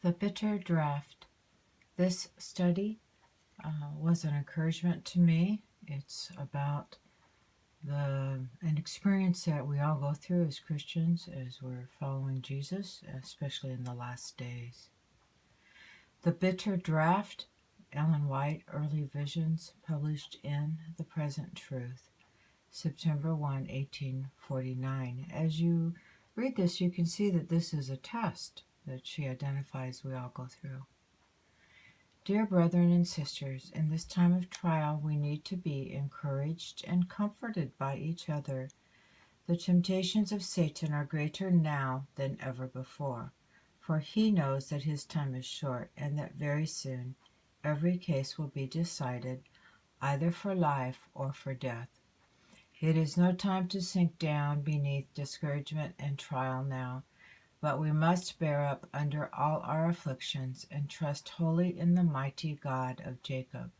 The Bitter Draft. This study was an encouragement to me. It's about an experience that we all go through as Christians as we're following Jesus, especially in the last days. The Bitter Draft, Ellen White, Early Visions, published in The Present Truth, September 1, 1849. As you read this, you can see that this is a test that she identifies we all go through. Dear brethren and sisters, in this time of trial we need to be encouraged and comforted by each other. The temptations of Satan are greater now than ever before, for he knows that his time is short and that very soon every case will be decided either for life or for death. It is no time to sink down beneath discouragement and trial now, but we must bear up under all our afflictions and trust wholly in the mighty God of Jacob.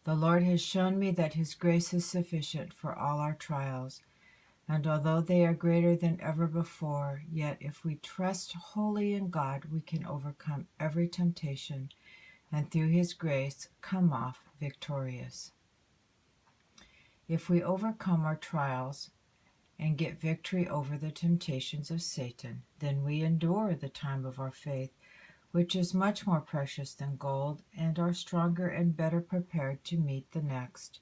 The Lord has shown me that his grace is sufficient for all our trials, and although they are greater than ever before, yet if we trust wholly in God, we can overcome every temptation, and through his grace come off victorious. If we overcome our trials, and get victory over the temptations of Satan, then we endure the time of our faith, which is much more precious than gold, and are stronger and better prepared to meet the next.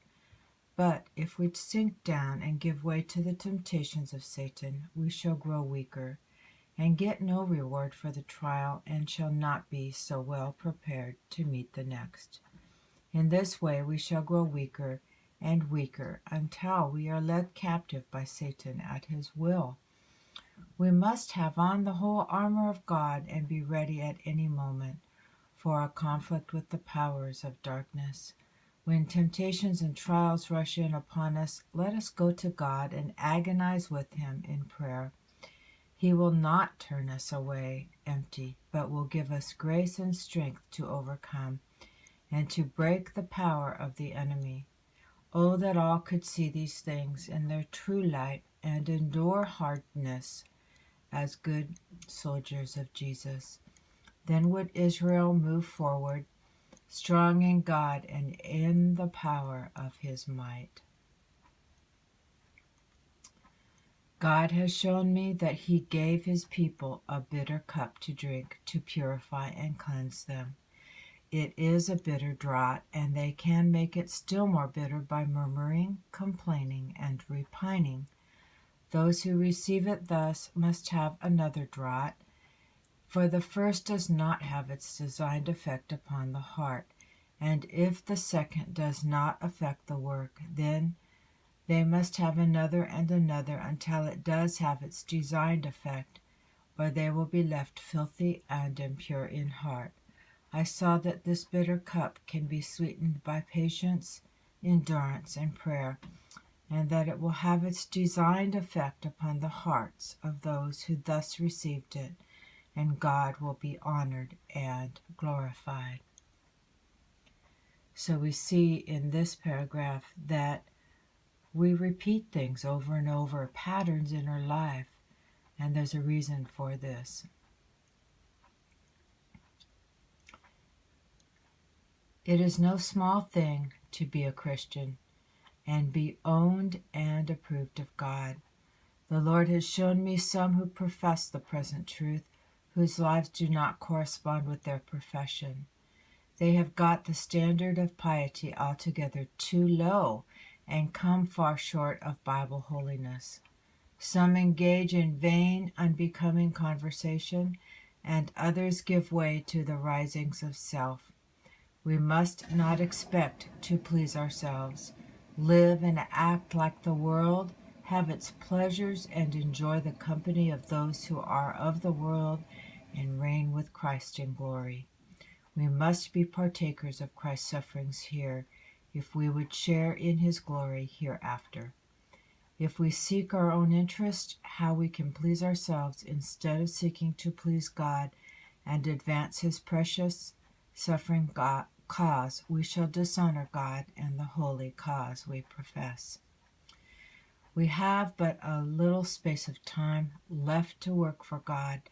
But if we sink down and give way to the temptations of Satan, we shall grow weaker, and get no reward for the trial, and shall not be so well prepared to meet the next. In this way we shall grow weaker and weaker until we are led captive by Satan at his will. We must have on the whole armor of God and be ready at any moment for a conflict with the powers of darkness. When temptations and trials rush in upon us, let us go to God and agonize with him in prayer. He will not turn us away empty, but will give us grace and strength to overcome and to break the power of the enemy. Oh, that all could see these things in their true light and endure hardness as good soldiers of Jesus. Then would Israel move forward, strong in God and in the power of his might. God has shown me that he gave his people a bitter cup to drink to purify and cleanse them. It is a bitter draught, and they can make it still more bitter by murmuring, complaining, and repining. Those who receive it thus must have another draught, for the first does not have its designed effect upon the heart, and if the second does not affect the work, then they must have another and another until it does have its designed effect, or they will be left filthy and impure in heart. I saw that this bitter cup can be sweetened by patience, endurance, and prayer, and that it will have its designed effect upon the hearts of those who thus received it, and God will be honored and glorified. So we see in this paragraph that we repeat things over and over, patterns in our life, and there's a reason for this. It is no small thing to be a Christian and be owned and approved of God. The Lord has shown me some who profess the present truth, whose lives do not correspond with their profession. They have got the standard of piety altogether too low and come far short of Bible holiness. Some engage in vain, unbecoming conversation, and others give way to the risings of self. We must not expect to please ourselves, live and act like the world, have its pleasures, and enjoy the company of those who are of the world, and reign with Christ in glory. We must be partakers of Christ's sufferings here, if we would share in his glory hereafter. If we seek our own interest, how we can please ourselves instead of seeking to please God and advance his precious suffering cause, we shall dishonor God and the holy cause we profess. We have but a little space of time left to work for God,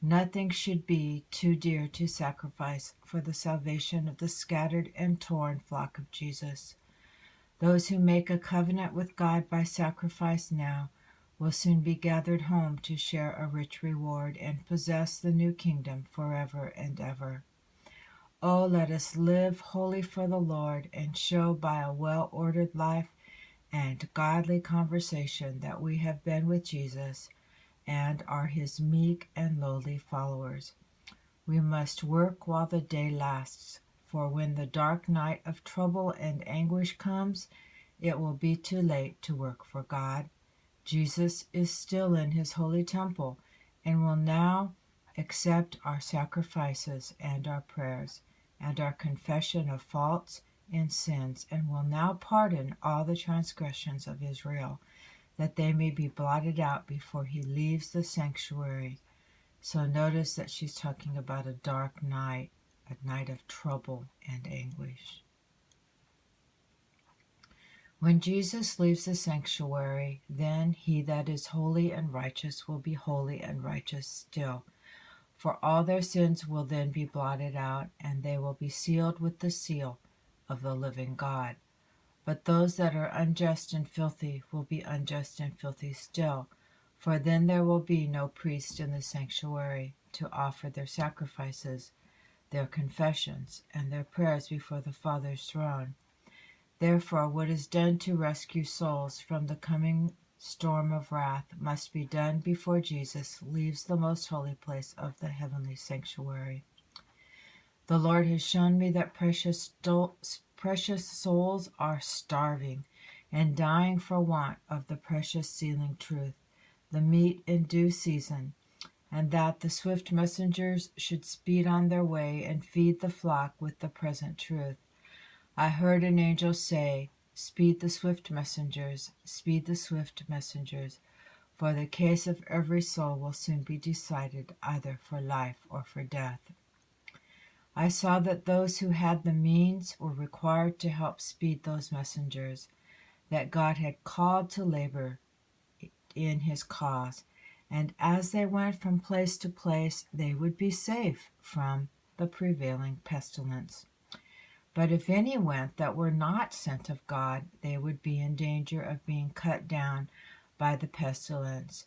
Nothing should be too dear to sacrifice for the salvation of the scattered and torn flock of Jesus. Those who make a covenant with God by sacrifice now will soon be gathered home to share a rich reward and possess the new kingdom forever and ever. Oh, let us live wholly for the Lord and show by a well-ordered life and godly conversation that we have been with Jesus and are his meek and lowly followers. We must work while the day lasts, for when the dark night of trouble and anguish comes, it will be too late to work for God. Jesus is still in his holy temple and will now accept our sacrifices and our prayers and our confession of faults and sins, and will now pardon all the transgressions of Israel, that they may be blotted out before he leaves the sanctuary. So notice that she's talking about a dark night, a night of trouble and anguish. When Jesus leaves the sanctuary, then he that is holy and righteous will be holy and righteous still. For all their sins will then be blotted out, and they will be sealed with the seal of the living God. But those that are unjust and filthy will be unjust and filthy still, for then there will be no priest in the sanctuary to offer their sacrifices, their confessions, and their prayers before the Father's throne. Therefore, what is done to rescue souls from the coming storm of wrath must be done before Jesus leaves the most holy place of the heavenly sanctuary. The Lord has shown me that precious souls are starving and dying for want of the precious sealing truth, the meat in due season, and that the swift messengers should speed on their way and feed the flock with the present truth. I heard an angel say, "Speed the swift messengers, speed the swift messengers, for the case of every soul will soon be decided either for life or for death." I saw that those who had the means were required to help speed those messengers, that God had called to labor in his cause, and as they went from place to place, they would be safe from the prevailing pestilence. But if any went that were not sent of God, they would be in danger of being cut down by the pestilence.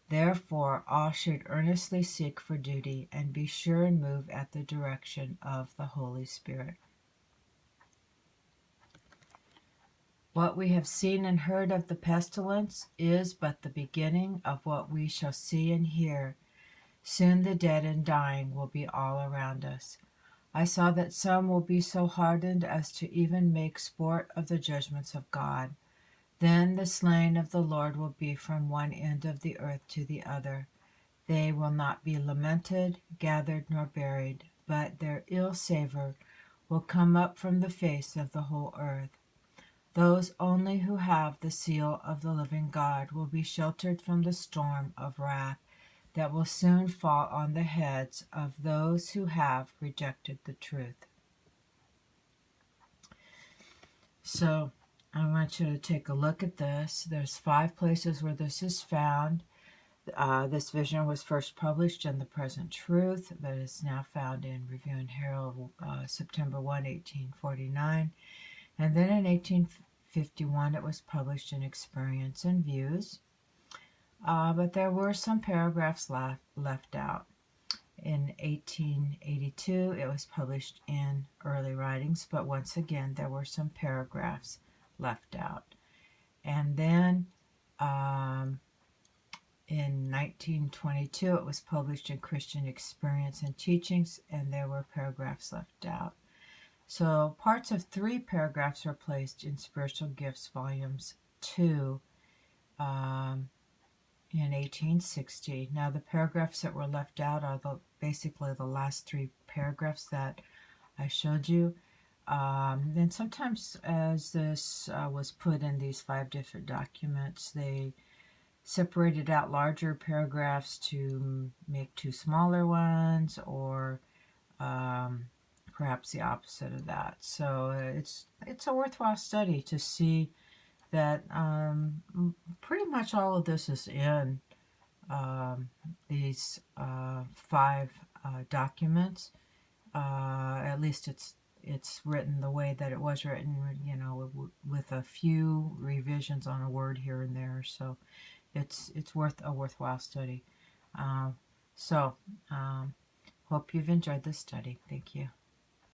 Therefore, all should earnestly seek for duty and be sure and move at the direction of the Holy Spirit. What we have seen and heard of the pestilence is but the beginning of what we shall see and hear. Soon the dead and dying will be all around us. I saw that some will be so hardened as to even make sport of the judgments of God. Then the slain of the Lord will be from one end of the earth to the other. They will not be lamented, gathered, nor buried, but their ill savor will come up from the face of the whole earth. Those only who have the seal of the living God will be sheltered from the storm of wrath that will soon fall on the heads of those who have rejected the truth. So I want you to take a look at this. There's 5 places where this is found. This vision was first published in The Present Truth, but is now found in Review and Herald, September 1, 1849. And then in 1851 it was published in Experience and Views. But there were some paragraphs left out. In 1882, it was published in Early Writings, but once again, there were some paragraphs left out. And then in 1922, it was published in Christian Experience and Teachings, and there were paragraphs left out. So parts of 3 paragraphs were placed in Spiritual Gifts, Volumes 2, in 1860. Now the paragraphs that were left out are basically the last 3 paragraphs that I showed you. Then sometimes as this was put in these 5 different documents, they separated out larger paragraphs to make 2 smaller ones, or perhaps the opposite of that. So it's a worthwhile study to see that pretty much all of this is in these 5 documents. At least it's written the way that it was written, with a few revisions on a word here and there. So it's worth a worthwhile study. So hope you've enjoyed this study. Thank you.